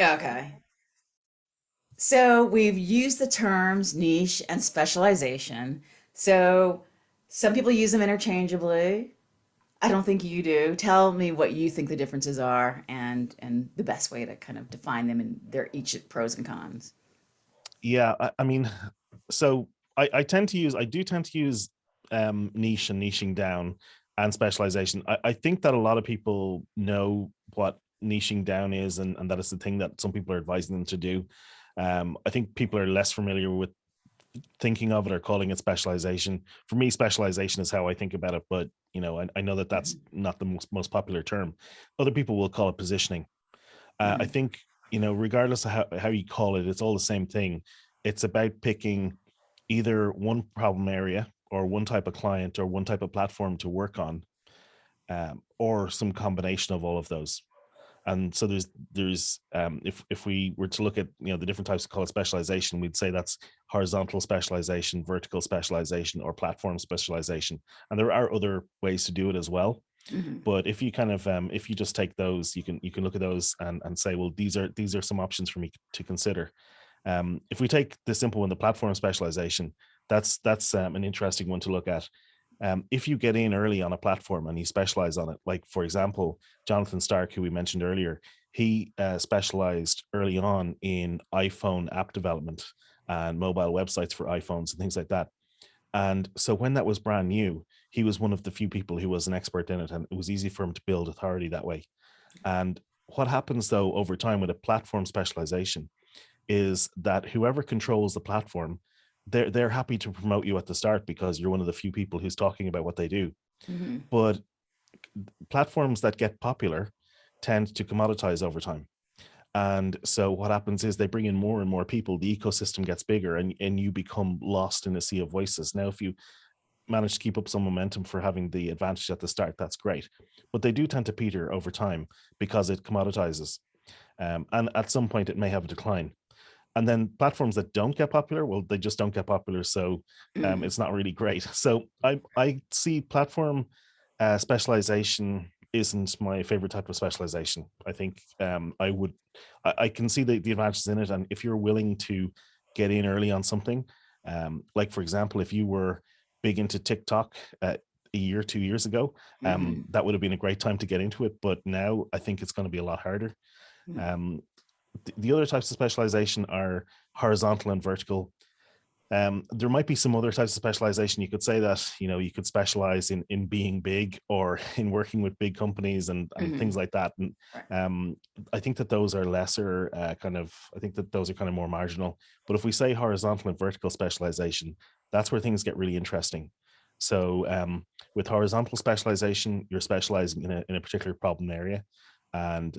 Okay. So we've used the terms niche and specialization. So some people use them interchangeably. I don't think you do. Tell me what you think the differences are and the best way to kind of define them and their each pros and cons. Yeah, I mean, so I do tend to use niche and niching down and specialization. I think that a lot of people know what niching down is, and that is the thing that some people are advising them to do. I think people are less familiar with thinking of it or calling it specialization. For me, specialization is how I think about it, but I know that that's Mhm, not the most popular term. Other people will call it positioning. I mhm, think, regardless of how you call it, it's all the same thing. It's about picking either one problem area or one type of client or one type of platform to work on, or some combination of all of those. And so if we were to look at the different types of call it specialization, we'd say that's horizontal specialization, vertical specialization, or platform specialization. And there are other ways to do it as well. mhm. But if you kind of if you just take those, you can look at those and say, well, these are some options for me to consider. If we take the simple one, the platform specialization, that's an interesting one to look at. If you get in early on a platform and you specialize on it, like for example, Jonathan Stark, who we mentioned earlier, he specialized early on in iPhone app development and mobile websites for iPhones and things like that. And so when that was brand new, he was one of the few people who was an expert in it, and it was easy for him to build authority that way. And what happens though over time with a platform specialization is that whoever controls the platform, they're happy to promote you at the start because you're one of the few people who's talking about what they do. Mhm. But platforms that get popular tend to commoditize over time. And so what happens is they bring in more and more people, the ecosystem gets bigger, and you become lost in a sea of voices. Now, if you manage to keep up some momentum for having the advantage at the start, that's great. But they do tend to peter over time because it commoditizes. And at some point, it may have a decline. And then platforms that don't get popular, well, they just don't get popular. So Mhm. it's not really great. So I see platform specialization isn't my favorite type of specialization. I think I can see the advantages in it. And if you're willing to get in early on something, like for example, if you were big into TikTok a year, 2 years ago, Mhm. that would have been a great time to get into it. But now I think it's going to be a lot harder. Mhm. Um, the other types of specialization are horizontal and vertical. There might be some other types of specialization. You could say that you could specialize in being big or in working with big companies and things Mhm. like that. And Right. um, I think that those are lesser I think that those are kind of more marginal. But if we say horizontal and vertical specialization, that's where things get really interesting. So with horizontal specialization, you're specializing in a particular problem area, and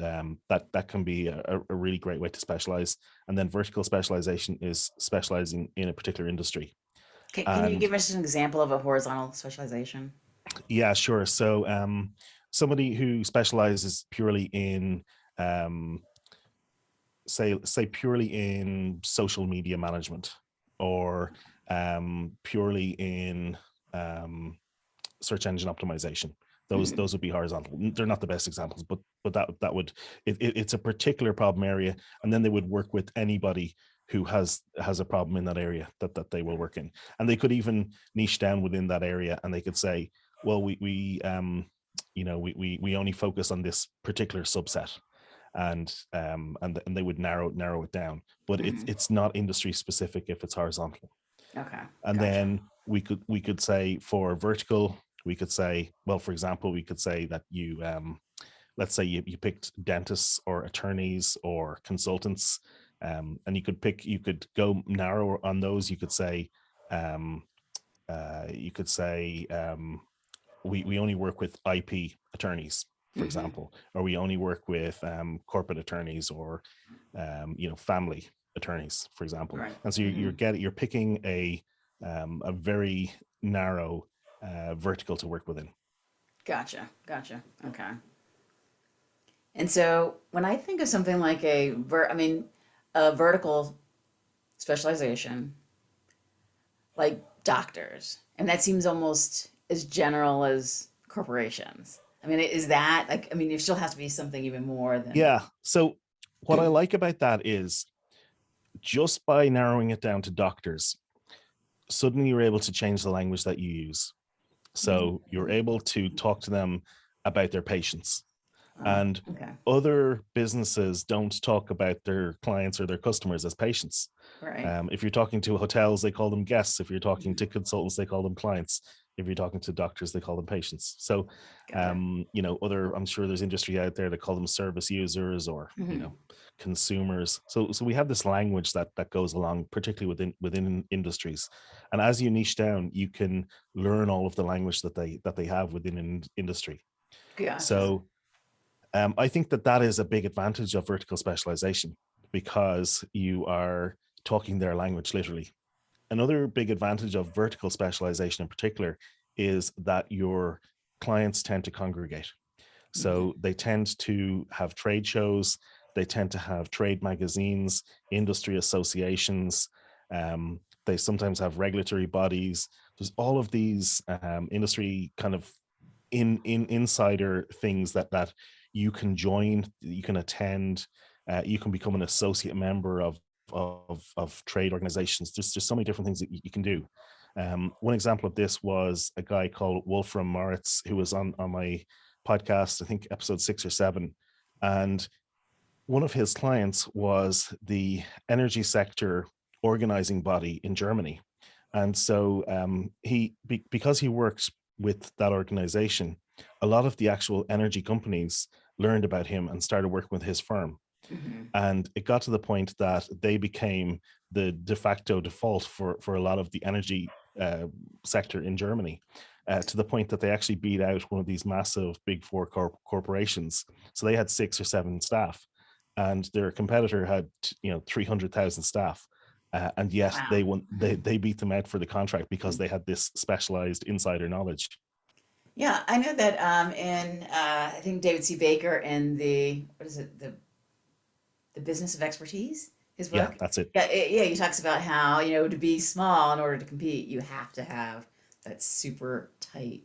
that can be a really great way to specialize. And then vertical specialization is specializing in a particular industry. Can you And give us an example of a horizontal specialization? yeah, sure. So somebody who specializes purely in um, say purely in social media management, or purely in um, search engine optimization. Those Mhm. those would be horizontal. They're not the best examples, but that would it's a particular problem area, and then they would work with anybody who has a problem in that area that they will work in, and they could even niche down within that area, and they could say, well, we only focus on this particular subset, and they would narrow it down, but Mhm. it's not industry specific if it's horizontal. Okay. And Gotcha. then we could say for vertical, we could say, well, for example, we could say that let's say you picked dentists or attorneys or consultants, and you could go narrow on those. Um, you could say we only work with IP attorneys, for Mhm. example, or we only work with corporate attorneys, or family attorneys, for example. Right. And so Mhm. you're picking a very narrow vertical to work within. Gotcha. Gotcha. Okay. And so when I think of something like a vertical specialization, like doctors, and that seems almost as general as corporations. I mean, is that like? I mean, there still has to be something even more than. Yeah. So what I like about that is just by narrowing it down to doctors, suddenly you're able to change the language that you use. So you're able to talk to them about their patients. Oh, And okay. other businesses don't talk about their clients or their customers as patients. Right. If you're talking to hotels, they call them guests. If you're talking Mhm. to consultants, they call them clients. If you're talking to doctors, they call them patients. So, Got it. I'm sure there's industry out there that call them service users or, Hmm. consumers. So we have this language that goes along, particularly within industries. And as you niche down, you can learn all of the language that they have within an industry. Gotcha. So I think that is a big advantage of vertical specialization because you are talking their language literally. Another big advantage of vertical specialization in particular is that your clients tend to congregate. Mhm. So they tend to have trade shows, they tend to have trade magazines, industry associations, they sometimes have regulatory bodies. There's all of these industry kind of in insider things that you can join, you can attend, you can become an associate member of trade organizations. There's just so many different things that you can do. One example of this was a guy called Wolfram Moritz who was on my podcast, I think episode 6 or 7, and one of his clients was the energy sector organizing body in Germany. And so because he works with that organization, a lot of the actual energy companies learned about him and started working with his firm. Mhm. And it got to the point that they became the de facto default for a lot of the energy sector in Germany, to the point that they actually beat out one of these massive big four corporations. So they had 6 or 7 staff, and their competitor had 300,000 staff. And yet Wow. they won. They beat them out for the contract because Mhm. they had this specialized insider knowledge. Yeah, I know that in I think David C. Baker in the what is it the business of expertise, his Yeah, book. that's it. Yeah, yeah, he talks about how, to be small in order to compete, you have to have that super tight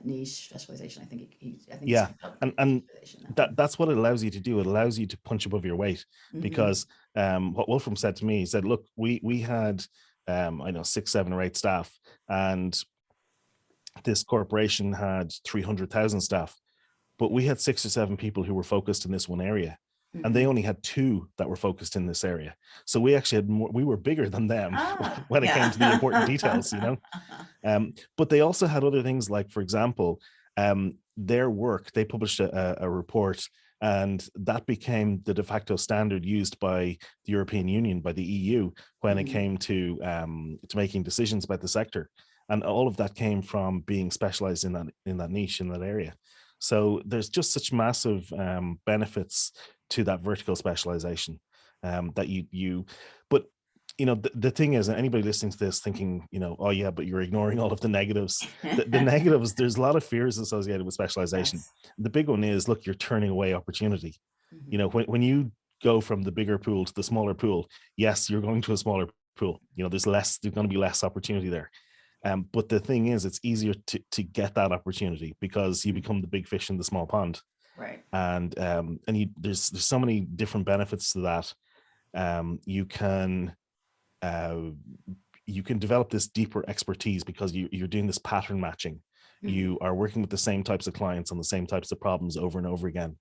niche specialization. I think I think he's Yeah, talking about and specialization in that one. that's what it allows you to do. It allows you to punch above your weight Hmm. because what Wolfram said to me, he said, "Look, we had I know 6, 7, or 8 staff, and this corporation had 300,000 staff, but we had 6 or 7 people who were focused in this one area, and they Hmm. only had 2 that were focused in this area. So we actually had more. We were bigger than them Ah, when it came to the important details, you yeah. know." But they also had other things like, for example, their work, they published a report, and that became the de facto standard used by the European Union, by the EU, when it Hmm. came to making decisions about the sector. And all of that came from being specialized in that niche, in that area. So there's just such massive benefits to that vertical specialization, that but the thing is, anybody listening to this thinking, oh yeah, but you're ignoring all of the negatives. The negatives, there's a lot of fears associated with specialization. Yes. The big one is, look, you're turning away opportunity. Hmm. When you go from the bigger pool to the smaller pool, yes, you're going to a smaller pool. There's going to be less opportunity there. But the thing is, it's easier to get that opportunity because you become the big fish in the small pond. Right. And there's so many different benefits to that. You can uh, you can develop this deeper expertise because you're doing this pattern matching. Hmm. You are working with the same types of clients on the same types of problems over and over again.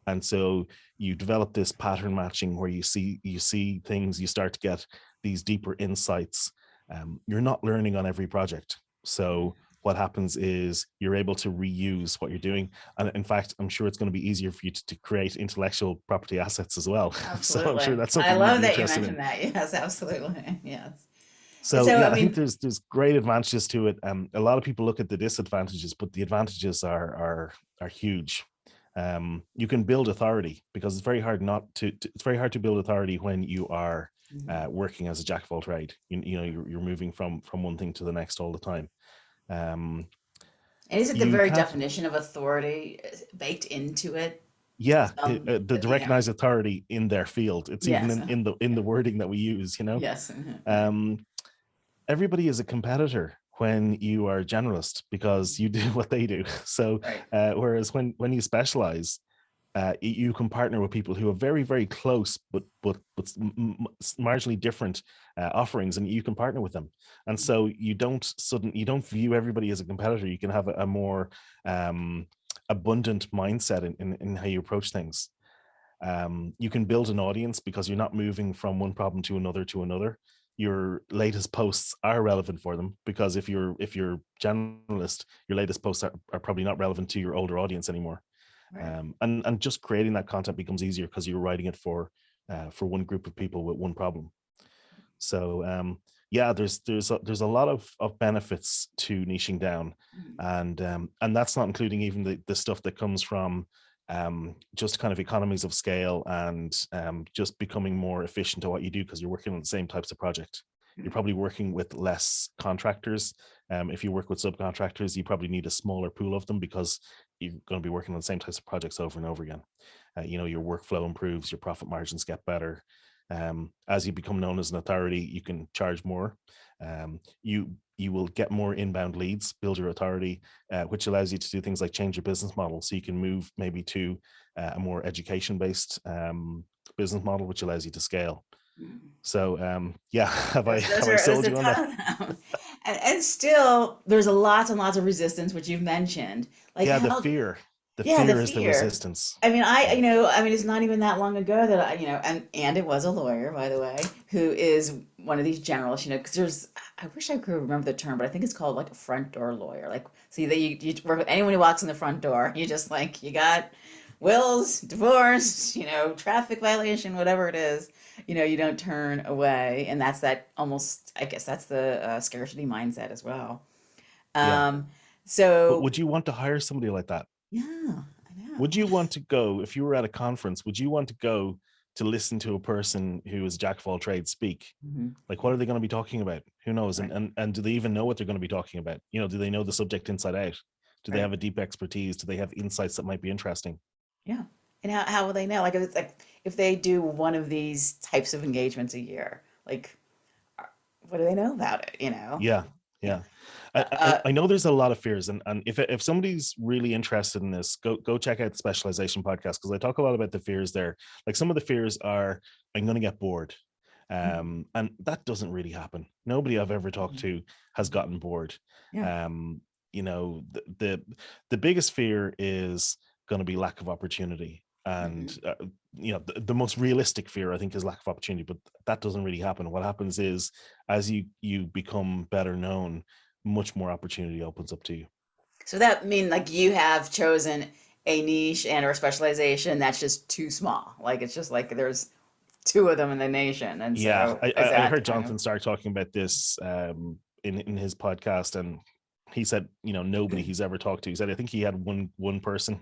And so you develop this pattern matching where you see things, you start to get these deeper insights. You're not learning on every project. So what happens is you're able to reuse what you're doing. And in fact, I'm sure it's going to be easier for you to create intellectual property assets as well. So I'm sure Absolutely. that's I something you'd love be that you interested in. mentioned that. Yes, absolutely. Yes. So So, yeah, I I think mean, there's great advantages to it. A lot of people look at the disadvantages, but the advantages are huge. You can build authority because it's very hard not it's very hard to build authority when you are mhm. working as a jack of all trade. You're moving from one thing to the next all the time. Um, And is it the you very can't, definition of authority baked into it? yeah, Um, the you know, recognized authority in their field. It's even yes. in the wording that we use. Yes. Right. Um, Everybody is a competitor when you are a generalist because Mhm. you do what they do. So Right. whereas when you specialize, You can partner with people who are very, very close, but marginally different offerings, and you can partner with them. And so you don't view everybody as a competitor. You can have a more abundant mindset in how you approach things. You can build an audience because you're not moving from one problem to another. Your latest posts are relevant for them, because if you're generalist, your latest posts are probably not relevant to your older audience anymore. Right. And just creating that content becomes easier because you're writing it for one group of people with one problem. So yeah, there's a lot of benefits to niching down, Mhm. and that's not including even the stuff that comes from just kind of economies of scale, and just becoming more efficient at what you do because you're working on the same types of project. You're Mhm. probably working with less contractors. If you work with subcontractors, you probably need a smaller pool of them because you're going to be working on the same types of projects over and over again. Your workflow improves, your profit margins get better. As you become known as an authority, you can charge more. You will get more inbound leads, build your authority, which allows you to do things like change your business model. So you can move maybe to a more education-based business model, which allows you to scale. Mhm. So yeah, have I Those have I are there's sold a you on that? ton of them, and still there's a lots and lots of resistance, which you've mentioned. Like Yeah, how, the yeah, the fear is the fear. resistance. I mean, Yeah. it's not even that long ago that and it was a lawyer, by the way, who is one of these generals, because I wish I could remember the term, but I think it's called like a front door lawyer. Like, see that you work with anyone who walks in the front door, you just like, you got wills, divorce, traffic violation, whatever it is, you don't turn away. And that's that almost, I guess that's the scarcity mindset as well. Yeah. Um, But so, would you want to hire somebody like that? yeah, I know. Would you want to go, if you were at a conference, would you want to go to listen to a person who is jack of all trades speak? Mhm. Like, what Yeah, are they going to be talking about? Who knows? right, And do they even know what they're going to be talking about? Do they know the subject inside out? Do they right. have a deep expertise? Do they have insights that might be interesting? Yeah. And how will they know? Like, if it's like if they do one of these types of engagements a year, like, what do they know about it? Yeah, Yeah. yeah. Uh, I know there's a lot of fears, and if somebody's really interested in this, go check out the Specialization podcast, because I talk a lot about the fears there. Like, some of the fears are, I'm going to get bored, mhm, and that doesn't really happen. Nobody I've ever talked mhm, to has mhm. gotten bored. Yeah. Um, the biggest fear is going to be lack of opportunity, and Hmm. the most realistic fear, I think, is lack of opportunity, but that doesn't really happen. What happens is, as you become better known, much more opportunity opens up to you. So that mean like you have chosen a niche and or specialization that's just too small. Like it's just like there's two of them in the nation, and Yeah, so is I that heard kind of Jonathan start talking about this in his podcast, and he said, nobody he's ever talked to. He said, I think he had one person.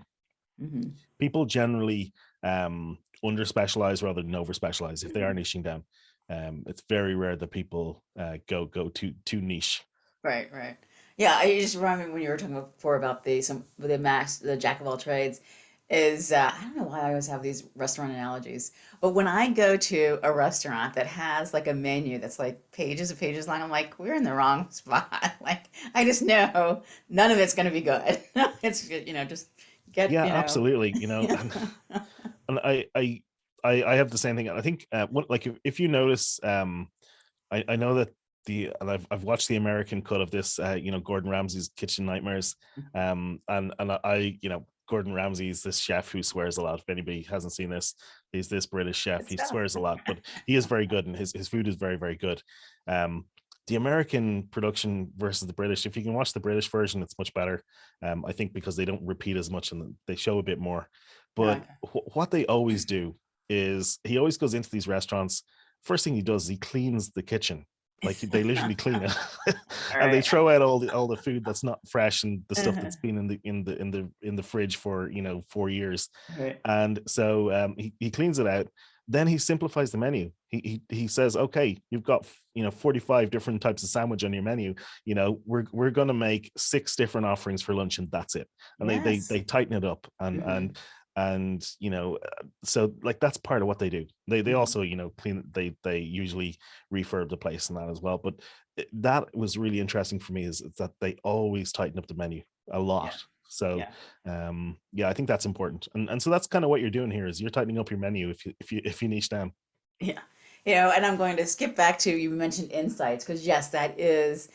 hmm People generally under specialize rather than over specialize if they are hmm niching down. It's very rare that people go too niche. right, right. Yeah, I just remember when you were talking before about the jack of all trades. Is I don't know why I always have these restaurant analogies, but when I go to a restaurant that has like a menu that's like pages and pages long, I'm like, we're in the wrong spot. Like I just know none of it's going to be good. It's just get Yeah, absolutely. And I have the same thing. I think like, if you notice, I know that and I've watched the American cut of this, Gordon Ramsay's Kitchen Nightmares, and Gordon Ramsay is this chef who swears a lot. If anybody hasn't seen this, he's this British chef. good He stuff. swears a lot, but he is very good, and his food is very, very good. Um, the American production versus the British, if you can watch the British version, it's much better. I think because they don't repeat as much and they show a bit more. But Okay. what they always do is, he always goes into these restaurants. First thing he does is he cleans the kitchen. Like, they literally clean it, All and they right. throw out all the food that's not fresh, and the stuff Uh-huh. that's been in the fridge for 4 years. Right. And so he cleans it out. Then he simplifies the menu. He says, okay, you've got 45 different types of sandwich on your menu. We're going to make 6 different offerings for lunch, and that's it. And Yes. they tighten it up, Hmm. and so, like, that's part of what they do. They Hmm. also clean. They usually refurb the place and that as well. But that was really interesting for me, is that they always tighten up the menu a Yeah. lot. So Yeah. yeah, I think that's important. And so that's kind of what you're doing here, is you're tightening up your menu if you niche down. Yeah. And I'm going to skip back to you mentioned insights because yes, that is,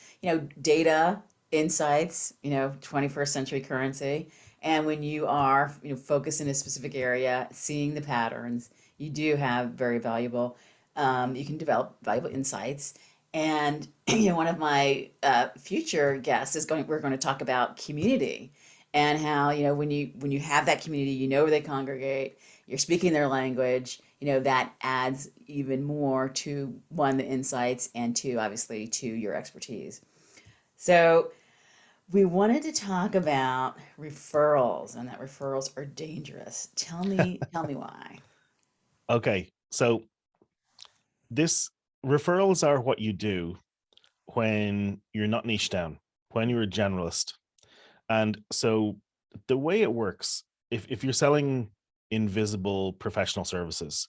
data, insights, 21st century currency. And when you are, focused in a specific area, seeing the patterns, you do have very valuable, you can develop valuable insights. And, one of my future guests we're going to talk about community and how, when you have that community, where they congregate, you're speaking their language, that adds even more to one, the insights, and two, obviously, to your expertise. So we wanted to talk about referrals and that referrals are dangerous. Tell me why. Okay, so this referrals are what you do when you're not niche down, when you're a generalist. And so the way it works, if you're selling invisible professional services,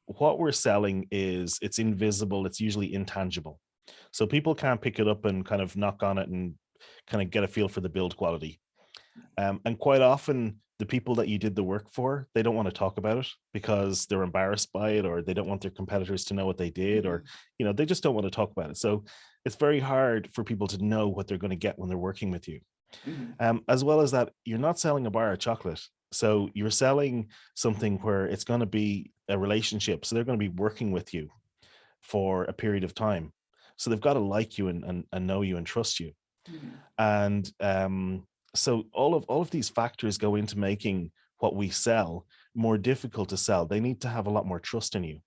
what we're selling is it's invisible, it's usually intangible. So people can't pick it up and kind of knock on it and kind of get a feel for the build quality. And quite often, the people that you did the work for, they don't want to talk about it because they're embarrassed by it, or they don't want their competitors to know what they did, or Mhm, they just don't want to talk about it. So it's very hard for people to know what they're going to get when they're working with you. mhm, As well as that, you're not selling a bar of chocolate. So you're selling something where it's going to be a relationship. So they're going to be working with you for a period of time. So they've got to like you and know you and trust you. mhm. And so all of these factors go into making what we sell more difficult to sell. They need to have a lot more trust in you.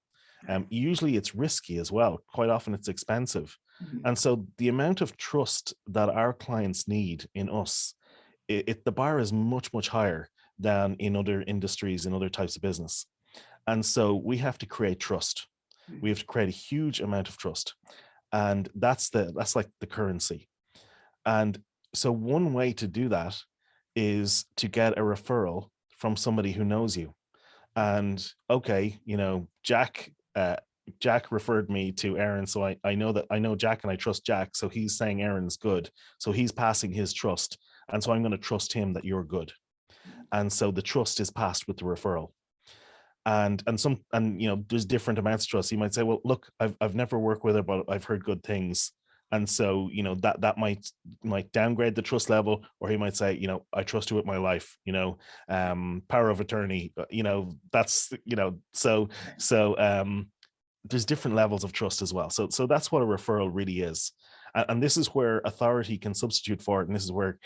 Right. Usually it's risky as well. Quite often it's expensive. Mhm, And so the amount of trust that our clients need in us, the bar is much, much higher than in other industries and other types of business. And so we have to create trust. We mhm, have to create a huge amount of trust. And that's like the currency. And so one way to do that is to get a referral from somebody who knows you. And okay, Jack referred me to Aaron, so I know that I know Jack and I trust Jack. So he's saying Aaron's good. So he's passing his trust. And so I'm going to trust him that you're good. And so the trust is passed with the referral. And there's different amounts of trust. You might say, well, look, I've never worked with her, but I've heard good things. And so that might downgrade the trust level, or he might say, I trust you with my life, power of attorney, that's so right. there's different levels of trust as well. So that's what a referral really is. And this is where authority can substitute for it. And this is where,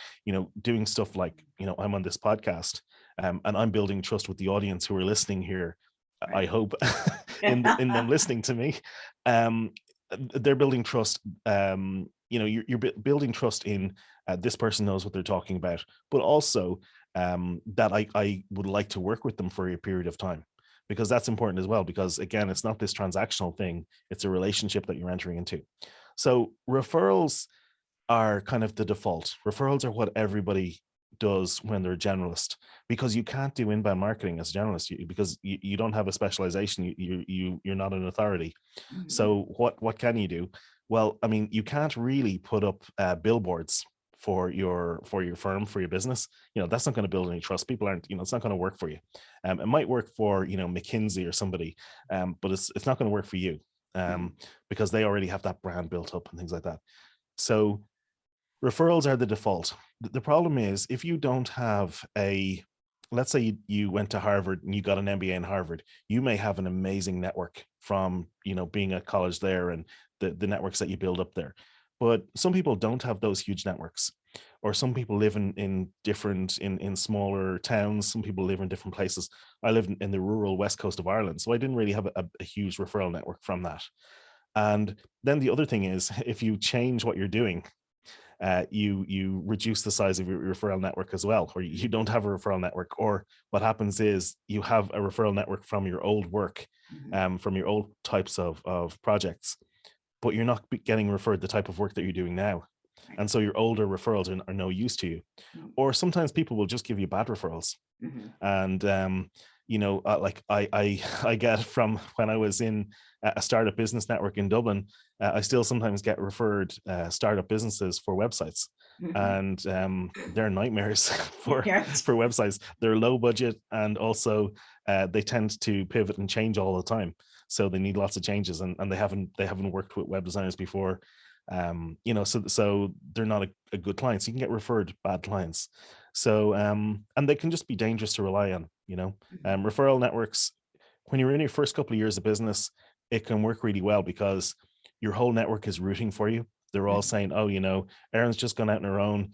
doing stuff like, I'm on this podcast, and I'm building trust with the audience who are listening here. I Right. hope in them listening to me, um, they're building trust. You're building trust in this person knows what they're talking about, but also that I would like to work with them for a period of time, because that's important as well. Because again, it's not this transactional thing, it's a relationship that you're entering into. So referrals are kind of the default. Referrals are what everybody does when they're a generalist, because you can't do inbound marketing as a generalist, because you don't have a specialization. You're not an authority. Mhm, So what can you do? Well, I mean, you can't really put up billboards for your firm, for your business. That's not going to build any trust. People aren't, it's not going to work for you. It might work for McKinsey or somebody, but it's not going to work for you, right. um, because they already have that brand built up and things like that. So referrals are the default. The problem is, if you don't have let's say you went to Harvard and you got an MBA in Harvard, you may have an amazing network from, being at college there, and the networks that you build up there. But some people don't have those huge networks, or some people live in smaller towns. Some people live in different places. I live in the rural west coast of Ireland, so I didn't really have a huge referral network from that. And then the other thing is, if you change what you're doing, you reduce the size of your referral network as well, or you don't have a referral network. Or what happens is you have a referral network from your old work, Mhm, from your old types of projects, but you're not getting referred the type of work that you're doing now. right. And so your older referrals are no use to you. Mhm, Or sometimes people will just give you bad referrals. mhm, And like I get from when I was in a startup business network in Dublin. I still sometimes get referred startup businesses for websites, Hmm. and they're nightmares for Yes. websites. They're low budget, and also they tend to pivot and change all the time. So they need lots of changes, and they haven't worked with web designers before. So they're not a good client. So you can get referred bad clients. So and they can just be dangerous to rely on. Hmm. Referral networks, when you're in your first couple of years of business, it can work really well because your whole network is rooting for you. They're all Hmm. saying, "Oh, Erin's just gone out on her own.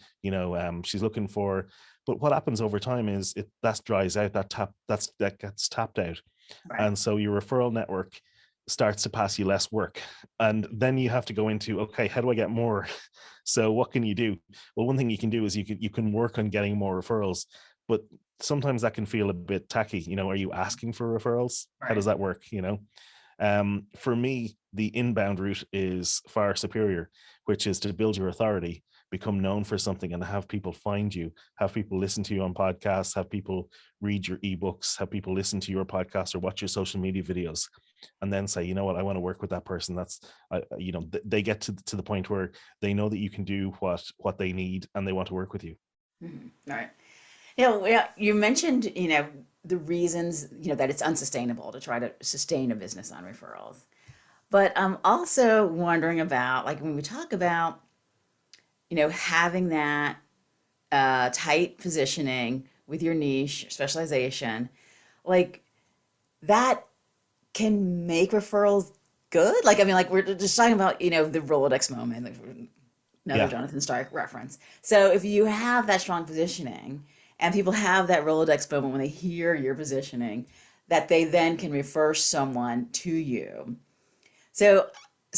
She's looking for." But what happens over time is that dries out. That gets tapped out, Right. and so your referral network starts to pass you less work, and then you have to go into, okay, how do I get more? So what can you do? Well, one thing you can do is you can work on getting more referrals, but sometimes that can feel a bit tacky. Are you asking for referrals? How Right. does that work? For me, the inbound route is far superior, which is to build your authority, become known for something, and have people find you, have people listen to you on podcasts, have people read your ebooks, have people listen to your podcast or watch your social media videos, and then say, you know what, I want to work with that person. They get to the point where they know that you can do what they need, and they want to work with you. Hmm. Right. Yeah, you mentioned, the reasons, that it's unsustainable to try to sustain a business on referrals. But I'm also wondering about, like, when we talk about, having that tight positioning with your niche specialization, like that can make referrals good. Like, I mean, like we're just talking about, the Rolodex moment, like another Yeah. Jonathan Stark reference. So if you have that strong positioning and people have that Rolodex moment when they hear your positioning, that they then can refer someone to you. So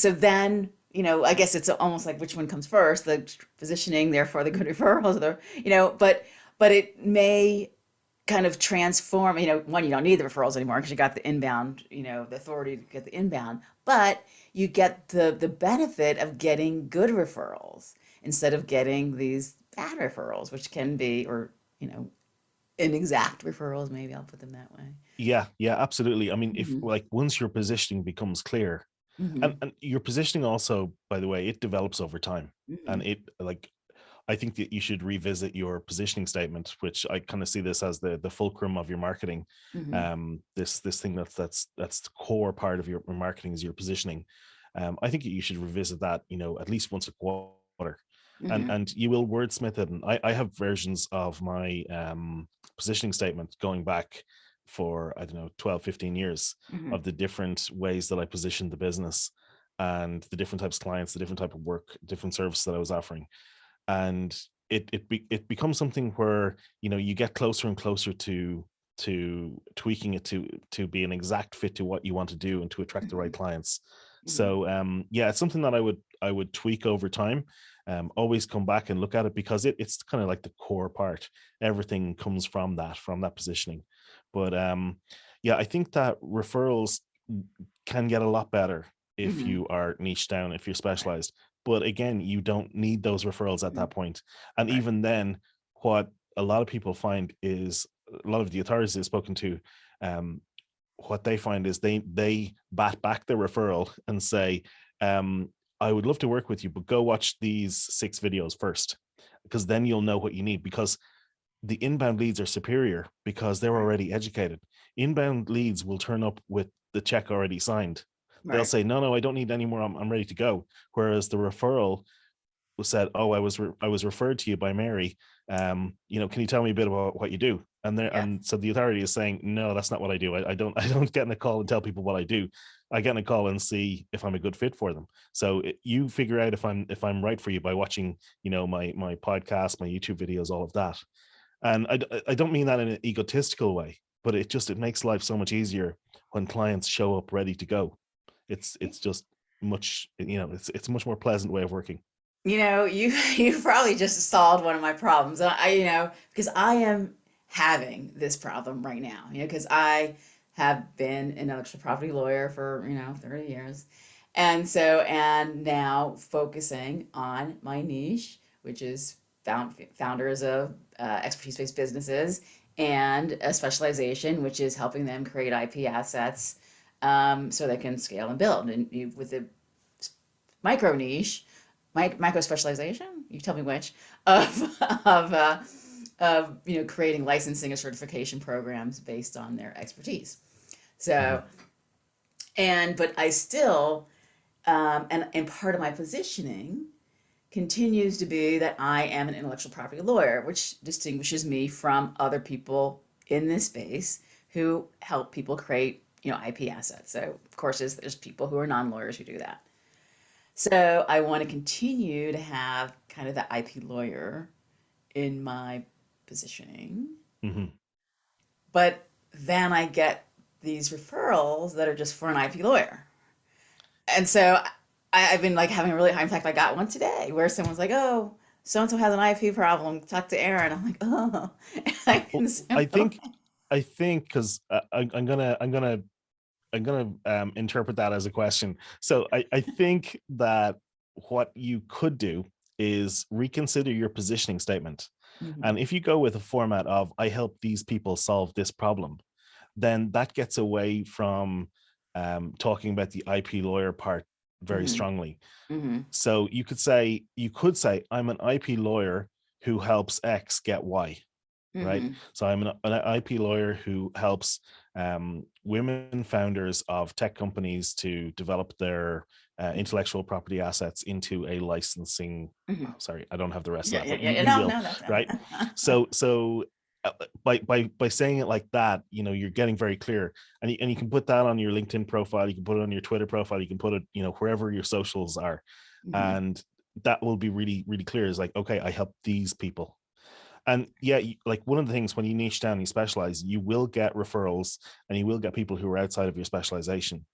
then, I guess it's almost like which one comes first, the positioning, therefore the good referrals, or but it may kind of transform, one, you don't need the referrals anymore because you got the inbound, the authority to get the inbound, but you get the benefit of getting good referrals instead of getting these bad referrals, which can be, or, inexact referrals, maybe I'll put them that way. Yeah, yeah, absolutely. I mean, if Hmm. like once your positioning becomes clear, and Hmm. and your positioning also, by the way, it develops over time, and Hmm. it like I think that you should revisit your positioning statement, which I kind of see this as the fulcrum of your marketing. Hmm. This thing that's the core part of your marketing is your positioning. I think you should revisit that, at least once a quarter, and Hmm. and you will wordsmith it. And I have versions of my positioning statement going back for, I don't know, 12, 15 years, Hmm. of the different ways that I positioned the business and the different types of clients, the different type of work, different services that I was offering. And it becomes something where you get closer and closer to tweaking it to be an exact fit to what you want to do and to attract the right Hmm. clients. Hmm. So yeah, it's something that I would tweak over time. Always come back and look at it, because it's kind of like the core part. Everything comes from that positioning. But yeah, I think that referrals can get a lot better if Hmm. you are niche down, if you're Right. specialized. But again, you don't need those referrals at Mhm. that point. And Right. even then, what a lot of people find is, a lot of the authorities I've spoken to, um, what they find is they bat back the referral and say, I would love to work with you, but go watch these 6 videos first, because then you'll know what you need. Because the inbound leads are superior because they're Right. already educated. Inbound leads will turn up with the check already signed. They'll Right. say, no, no, I don't need any more. I'm ready to go. Whereas the referral was said, oh, I was referred to you by Mary. Can you tell me a bit about what you do? Yes. And so the authority is saying, no, that's not what I do. I don't I don't get in a call and tell people what I do. I get in a call and see if I'm a good fit for them. So you figure out if I'm right for you by watching, my podcast, my YouTube videos, all of that. And I don't mean that in an egotistical way, but it makes life so much easier when clients show up ready to go. It's just much, it's a much more pleasant way of working. You probably just solved one of my problems. Because I am having this problem right now, because I have been an intellectual property lawyer for, 30 years. And now focusing on my niche, which is founders of expertise-based businesses and a specialization, which is helping them create IP assets so they can scale and build. And with the micro niche, micro specialization, you tell me which, of, of, uh, of creating licensing or certification programs based on their expertise. Mhm. So, but I still, and part of my positioning continues to be that I am an intellectual property lawyer, which distinguishes me from other people in this space who help people create, IP assets. So of course, there's people who are non-lawyers who do that. So I want to continue to have kind of the IP lawyer in my positioning, Mhm. but then I get these referrals that are just for an IP lawyer. And so I've been like having a really high. In fact, I got one today where someone's like, "Oh, so and so has an IP problem. Talk to Aaron." I'm like, "Oh," and I Well, can I simplify. think because I'm gonna interpret that as a question. So I think that what you could do is reconsider your positioning statement. Mhm, And if you go with a format of "I help these people solve this problem," then that gets away from talking about the IP lawyer part very mhm, strongly. mhm, So you could say I'm an IP lawyer who helps X get Y, right? mhm, So I'm an IP lawyer who helps women founders of tech companies to develop their intellectual property assets into a licensing. Oh, mhm. sorry, I don't have the rest of Yeah, that, yeah, but yeah, yeah. you No, will, no, that's right? So by saying it like that, you're getting very clear, and you can put that on your LinkedIn profile, you can put it on your Twitter profile, you can put it, wherever your socials are, Mhm, and that will be really really clear. Is like, okay, I help these people. And yeah, like one of the things when you niche down, you specialize, you will get referrals and you will get people who are outside of your specialization.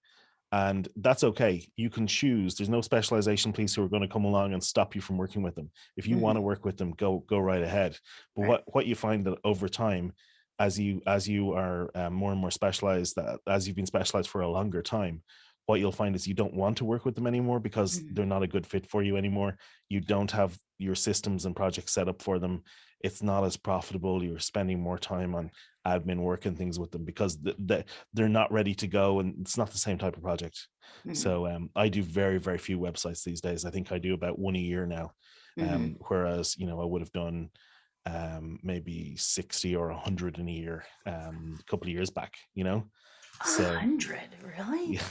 And that's okay. You can choose. There's no specialization police who are going to come along and stop you from working with them. If you want to mhm. work with them, go right ahead. But Right. what you find that over time, as you are more and more specialized, as you've been specialized for a longer time, what you'll find is you don't want to work with them anymore because Mhm, they're not a good fit for you anymore. You don't have your systems and projects set up for them. It's not as profitable. You're spending more time on admin work and things with them because they're not ready to go, and it's not the same type of project. mhm, So I do very very few websites these days. I think I do about one a year now, mhm. whereas I would have done maybe 60 or 100 in a year a couple of years back. So 100, really? yeah,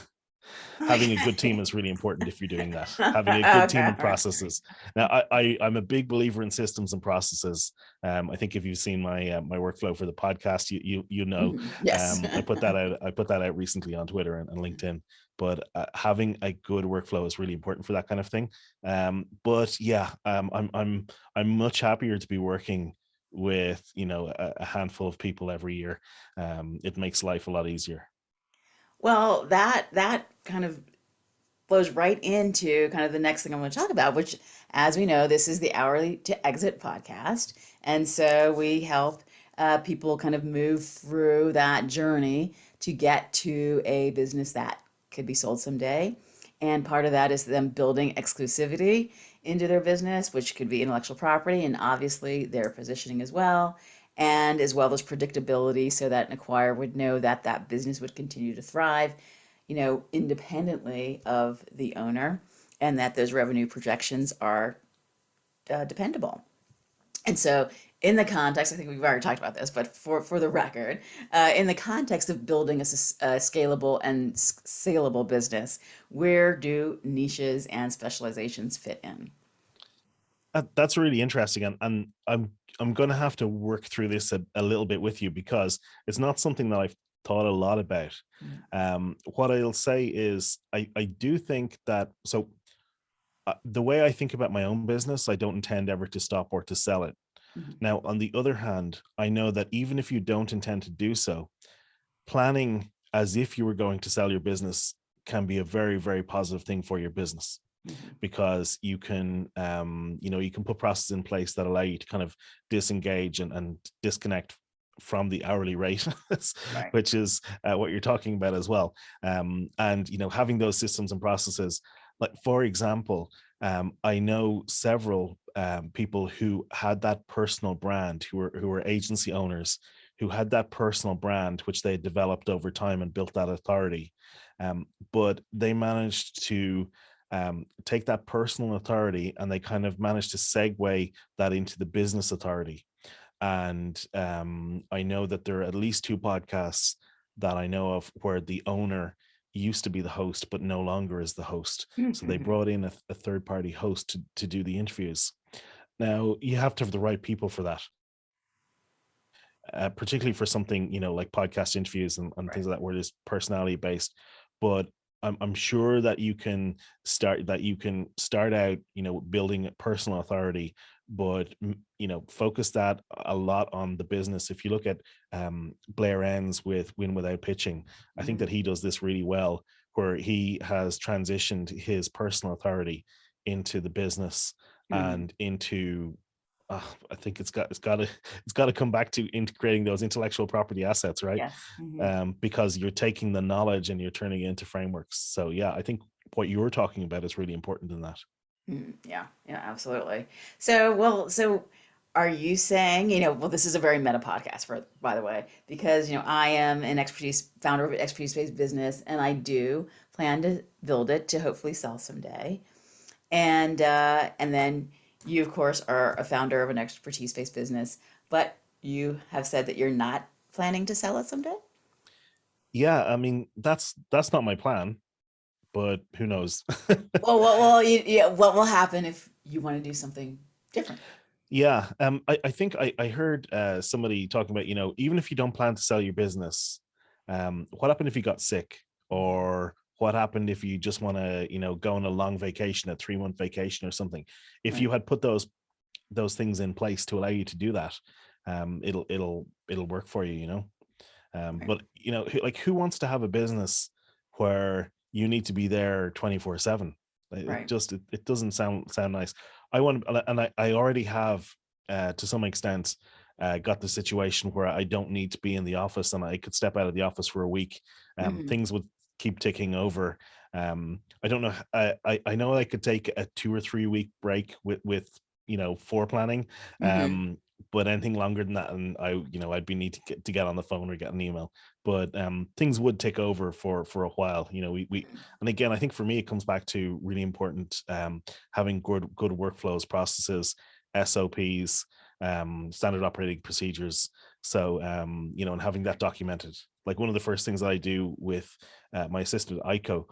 having a good team Okay. is really important if you're doing that. Having a good team Okay, of all right. processes. Now, I'm a big believer in systems and processes. I think if you've seen my workflow for the podcast, you know, Mhm, yes. I put that out. I put that out recently on Twitter and LinkedIn. But having a good workflow is really important for that kind of thing. But yeah, I'm much happier to be working with a handful of people every year. It makes life a lot easier. Well, that kind of flows right into kind of the next thing I'm going to talk about, which, as we know, this is the Hourly to Exit podcast. And so we help people kind of move through that journey to get to a business that could be sold someday. And part of that is them building exclusivity into their business, which could be intellectual property and obviously their positioning as well. And as well as predictability, so that an acquirer would know that that business would continue to thrive, independently of the owner, and that those revenue projections are dependable. And so, in the context, I think we've already talked about this, but for the record, in the context of building a scalable and saleable business, where do niches and specializations fit in? That's really interesting, and I'm going to have to work through this a little bit with you because it's not something that I've thought a lot about. What I'll say is I do think that, so the way I think about my own business, I don't intend ever to stop or to sell it. Mhm, Now, on the other hand, I know that even if you don't intend to do so, planning as if you were going to sell your business can be a very very positive thing for your business, mhm, because you can put processes in place that allow you to kind of disengage and disconnect from the hourly rate, right. which is what you're talking about as well. And having those systems and processes, like for example, I know several people who had that personal brand, who were agency owners, who had that personal brand, which they had developed over time and built that authority. But they managed to take that personal authority and they kind of managed to segue that into the business authority. And I know that there are at least two podcasts that I know of where the owner used to be the host, but no longer is the host. So they Mhm. brought in a third party host to do the interviews. Now, you have to have the right people for that, particularly for something, like podcast interviews and Right. things like that, where it is personality based. But I'm sure that you can start out, building a personal authority, but focus that a lot on the business. If you look at Blair Enns with Win Without Pitching, I think that Mhm. he does this really well, where he has transitioned his personal authority into the business Mhm. and into I think it's got to come back to integrating those intellectual property assets, right? Yes. Mhm. Because you're taking the knowledge and you're turning it into frameworks. So yeah, I think what you're talking about is really important in that. Yeah, yeah, absolutely. So are you saying, well, this is a very meta podcast for, by the way, because, I am an expertise founder of an expertise-based business, and I do plan to build it to hopefully sell someday. And then you, of course, are a founder of an expertise-based business, but you have said that you're not planning to sell it someday? Yeah, I mean that's not my plan, but who knows? What will happen if you want to do something different? Yeah, I think I heard somebody talking about, even if you don't plan to sell your business, what happened if you got sick, Mhm. or what happened if you just want to, go on a long vacation, a 3-month vacation or something? If you Right, had put those things in place to allow you to do that, it'll work for you, right, but like, who wants to have a business where you need to be there 24/7? right. It doesn't sound nice. I want, and I already have, to some extent, got the situation where I don't need to be in the office and I could step out of the office for a week. Hmm. Things would keep ticking over. I don't know. I know I could take a 2 or 3 week break with foreplanning. Hmm. But anything longer than that, and I'd be need to get on the phone or get an email. But things would take over for a while. We and again, I think for me it comes back to really important, having good workflows, processes, SOPs, standard operating procedures. So and having that documented. Like, one of the first things I do with my assistant Aiko,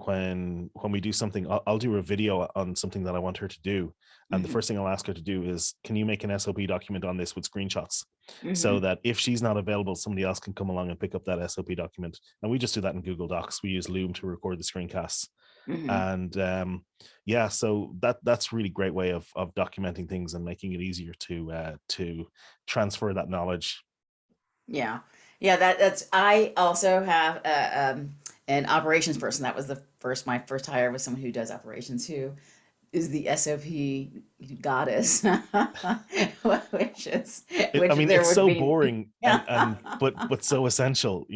when we do something, I'll do a video on something that I want her to do, and the Hmm. first thing I'll ask her to do is, can you make an SOP document on this with screenshots, so Hmm. that if she's not available, somebody else can come along and pick up that SOP document. And we just do that in Google Docs. We use Loom to record the screencasts. Hmm. And yeah, so that's really great way of documenting things and making it easier to transfer that knowledge. Yeah. Yeah, that's I also have an operations person. That was my first hire was someone who does operations, who is the SOP goddess, which is I which mean, there it's would so be. boring Yeah. and but so essential.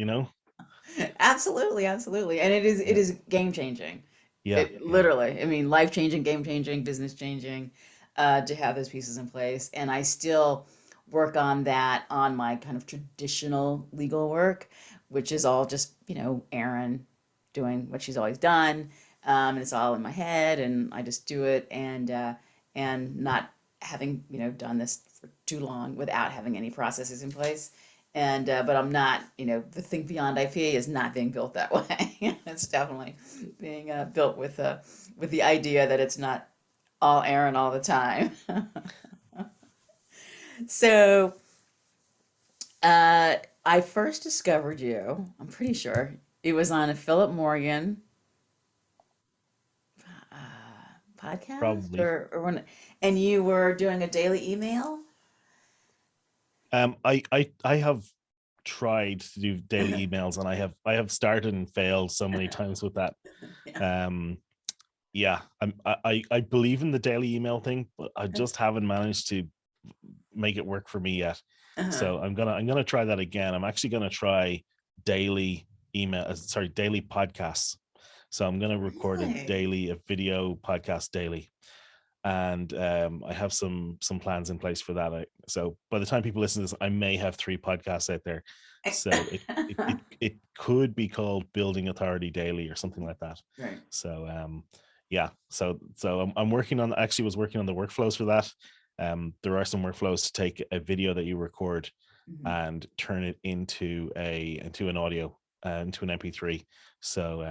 Absolutely, absolutely. And it Yeah, is game changing. yeah, It yeah. literally, I mean, life changing, game changing, business changing, to have those pieces in place. And I still work on that on my kind of traditional legal work, which is all just, Erin doing what she's always done. And it's all in my head, and I just do it, and not having, done this for too long without having any processes in place. But I'm not, the Think Beyond IP is not being built that way. It's definitely being built with the idea that it's not all Aaron all the time. So uh, I first discovered you. I'm pretty sure it was on a Philip Morgan podcast, Probably. or when, and you were doing a daily email. I have tried to do daily emails, and I have started and failed so many times with that. Yeah. Um, yeah, I believe in the daily email thing, but I just haven't managed to make it work for me yet. Uh-huh. So I'm gonna try that again. I'm actually gonna try daily daily podcasts. So I'm gonna record Really? a video podcast daily. and I have some plans in place for that. So by the time people listen to this, I may have 3 podcasts out there. So it could be called Building Authority Daily or something like that. Right. So yeah, so I'm working on, actually was working on the workflows for that. There are some workflows to take a video that you record Mhm. and turn it into an audio, into an MP3. So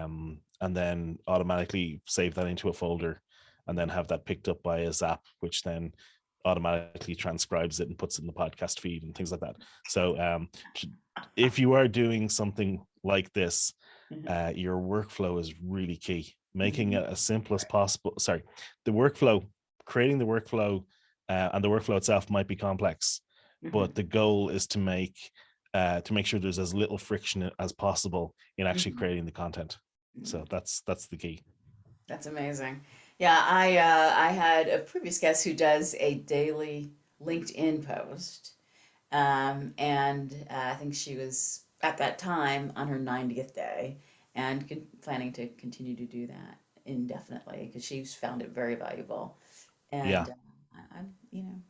and then automatically save that into a folder, and then have that picked up by a Zap, which then automatically transcribes it and puts it in the podcast feed and things like that. So if you are doing something like this, Mhm. your workflow is really key. Making Mhm. it as simple as possible. Sorry, the workflow, creating the workflow, and the workflow itself might be complex, but Mhm. the goal is to make sure there's as little friction as possible in actually Mhm. creating the content. So Mhm. that's the key. That's amazing. Yeah, I had a previous guest who does a daily LinkedIn post, and I think she was at that time on her 90th day, and planning to continue to do that indefinitely because she's found it very valuable. Yeah. And I'm,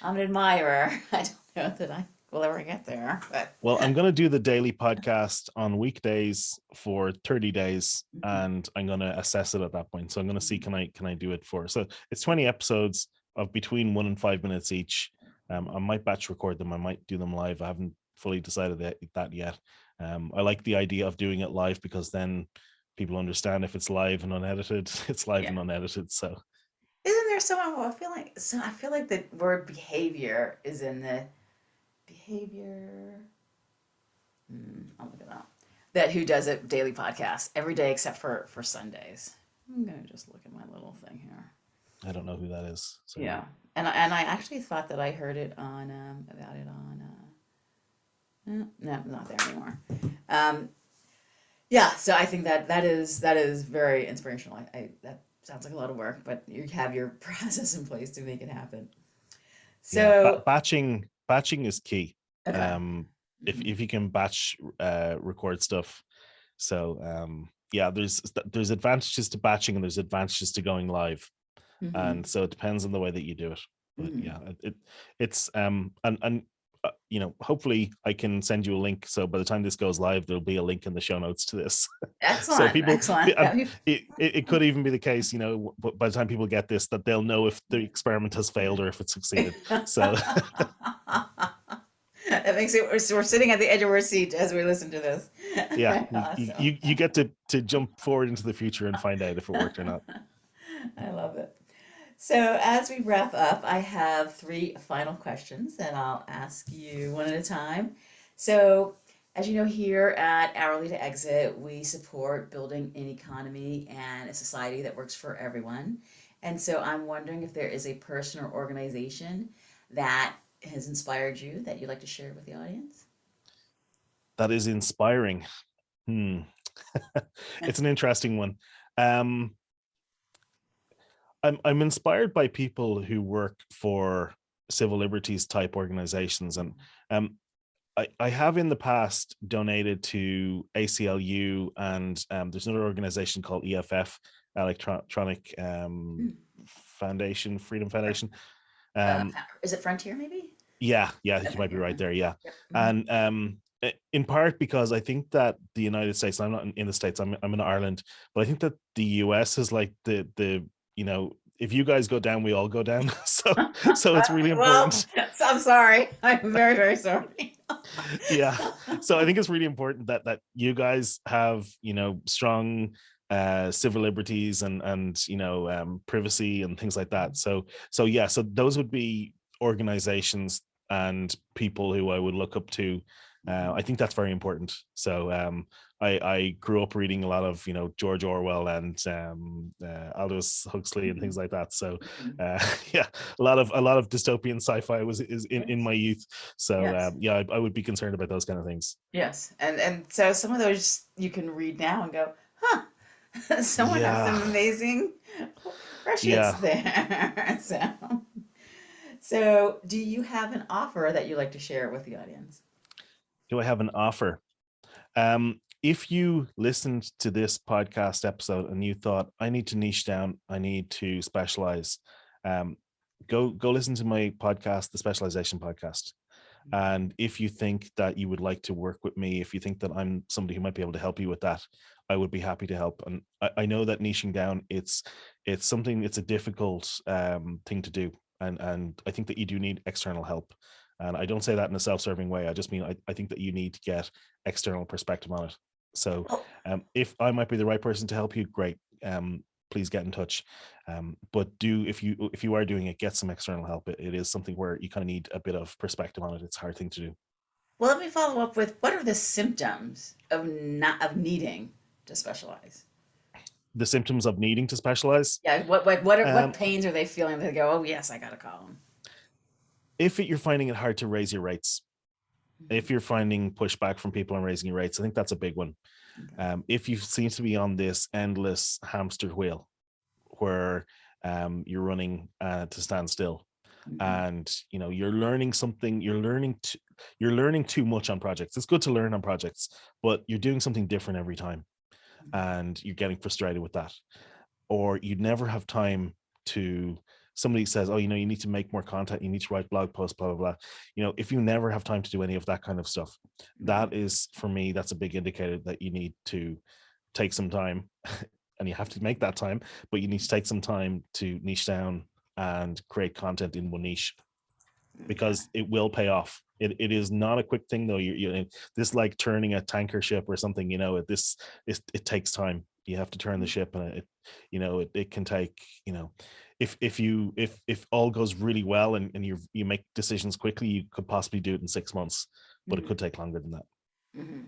I'm an admirer. I don't know that I will ever get there, but Well, I'm going to do the daily podcast on weekdays for 30 days, Mhm. and I'm going to assess it at that point. So I'm going to see, Mhm. can I do it for, so it's 20 episodes of between 1 and 5 minutes each. I might batch record them. I might do them live. I haven't fully decided that yet. I like the idea of doing it live because then people understand if it's live and unedited, it's live Yeah. and unedited. So Isn't there someone? Well, I feel like the word behavior is in the behavior. I'll look it up. That who does a daily podcast every day except for Sundays. I'm gonna just look at my little thing here. I don't know who that is. Sorry. Yeah, and I actually thought that I heard it on about it on no, not there anymore. Um, yeah, so I think that is very inspirational. I that sounds like a lot of work, but you have your process in place to make it happen. Yeah, So batching is key. okay. Um, Hmm. if you can batch record stuff, so yeah, there's advantages to batching and there's advantages to going live, Hmm. and so it depends on the way that you do it. But Hmm. yeah, it's and hopefully I can send you a link. So by the time this goes live, there'll be a link in the show notes to this. So Excellent, people, excellent. and it could even be the case, by the time people get this, that they'll know if the experiment has failed or if it succeeded. So That makes it we're sitting at the edge of our seat as we listen to this. yeah, Awesome. you get to jump forward into the future and find out if it worked or not. I love it. So, as we wrap up, I have three final questions that I'll ask you one at a time. So, as you know, here at Hourly to Exit, we support building an economy and a society that works for everyone. And so, I'm wondering if there is a person or organization that has inspired you that you'd like to share with the audience. That is inspiring. Hmm. It's an interesting one. um I'm inspired by people who work for civil liberties type organizations, and um I have in the past donated to ACLU, and there's another organization called EFF, Electronic Mm. Foundation, Freedom Fr- Foundation. Um, is it Frontier, maybe? yeah, I think you Okay, might be yeah. right there. Yeah, Yep. Hmm. and in part because I think that the United States, I'm not in the States, I'm in Ireland, but I think that the US is like if you guys go down, we all go down. So it's really Well, important. I'm sorry. I'm very, very sorry. Yeah, so I think it's really important that you guys have strong civil liberties and privacy and things like that. So yeah, so those would be organizations and people who I would look up to. I think that's very important. So I grew up reading a lot of George Orwell and Aldous Huxley and things like that. So Mhm. yeah, a lot of dystopian sci-fi is in Yes. my youth. So Yes. yeah, I would be concerned about those kind of things. Yes. And so some of those you can read now and go, huh, someone has Yeah, some amazing prescience yeah. there. So do you have an offer that you'd like to share with the audience? Do I have an offer? If you listened to this podcast episode and you thought, I need to niche down, I need to specialize, um, go listen to my podcast, the Specialization podcast. And if you think that you would like to work with me, if you think that I'm somebody who might be able to help you with that, I would be happy to help. And I know that niching down, it's something, it's a difficult thing to do. And I think that you do need external help. And I don't say that in a self-serving way. I just mean I think that you need to get external perspective on it. So Oh, if I might be the right person to help you, great. Please get in touch. But if you are doing it, get some external help. It is something where you kind of need a bit of perspective on it. It's a hard thing to do. well, let me follow up with what are the symptoms of needing to specialize? The symptoms of needing to specialize. Yeah, what Um, pains are they feeling? They go, oh yes, I got to call them. if you're finding it hard to raise your rates, if you're finding pushback from people on raising your rates, I think that's a big one. Okay. If you seem to be on this endless hamster wheel where you're running to stand still, Mhm. and you're learning something, you're learning too much on projects. It's good to learn on projects, but you're doing something different every time, and you're getting frustrated with that, or you never have time to, somebody says, oh, you need to make more content, you need to write blog posts, blah blah blah. If you never have time to do any of that kind of stuff, Mhm. that is, for me, that's a big indicator that you need to take some time and you have to make that time, but you need to take some time to niche down and create content in one niche, Okay. because it will pay off. It is not a quick thing though. This, like turning a tanker ship or something. It takes time. You have to turn the ship, and it can take, if all goes really well, and you make decisions quickly, you could possibly do it in 6 months, but it Mhm. could take longer than that. Mhm.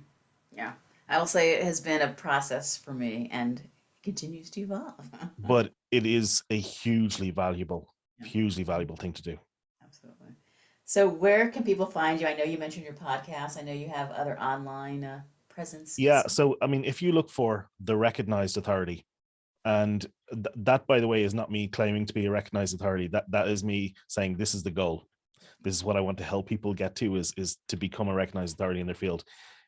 Yeah, I will say it has been a process for me and continues to evolve. But it is a Yeah. hugely valuable thing to do. Absolutely. So, where can people find you? I know you mentioned your podcast. I know you have other online Yeah, presences. so I mean, if you look for the recognized authority, and that, by the way, is not me claiming to be a recognized authority. That is me saying this is the goal. This is what I want to help people get to, is to become a recognized authority in their field.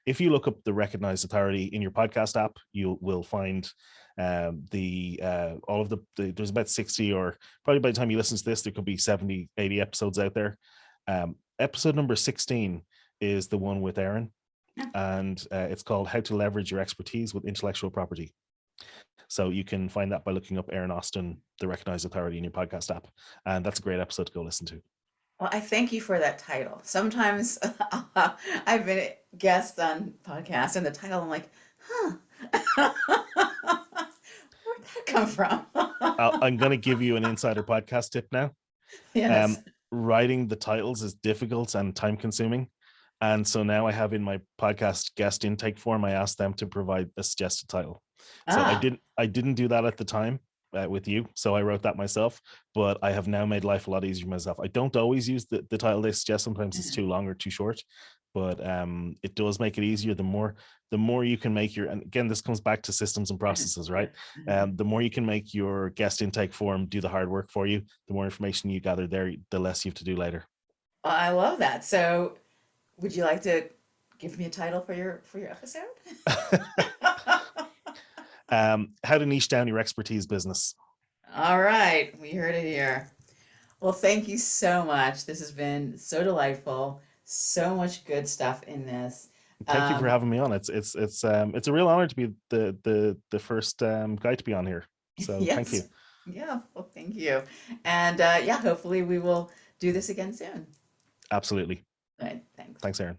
If you look up the recognized authority in your podcast app, you will find the all of there's about 60, or probably by the time you listen to this, there could be 70, 80 episodes out there. Episode number 16 is the one with Aaron, Yeah. and it's called How to Leverage Your Expertise with Intellectual Property. So you can find that by looking up Aaron Austin, the recognized authority, in your podcast app. And that's a great episode to go listen to. Well, I thank you for that title. Sometimes I've been a guest on podcasts, and the title, I'm like, huh, where'd that come from? I'm going to give you an insider podcast tip now. Yes. Um, Writing the titles is difficult and time consuming. And so now I have, in my podcast guest intake form, I asked them to provide a suggested title. So Ah. I didn't do that at the time with you. So I wrote that myself, but I have now made life a lot easier myself. I don't always use the title they suggest. Sometimes it's too long or too short, but it does make it easier. The more you can make and again, this comes back to systems and processes, right? The more you can make your guest intake form do the hard work for you, the more information you gather there, the less you have to do later. Well, I love that. So, would you like to give me a title for your episode? How to niche down your expertise business. All right, we heard it here. Well, thank you so much. This has been so delightful. So much good stuff in this. Thank you for Um, having me on. It's a real honor to be the first guy to be on here. So thank you. yes. Yeah, well, thank you. And yeah, hopefully we will do this again soon. Absolutely. All right, thanks. Thanks, Aaron.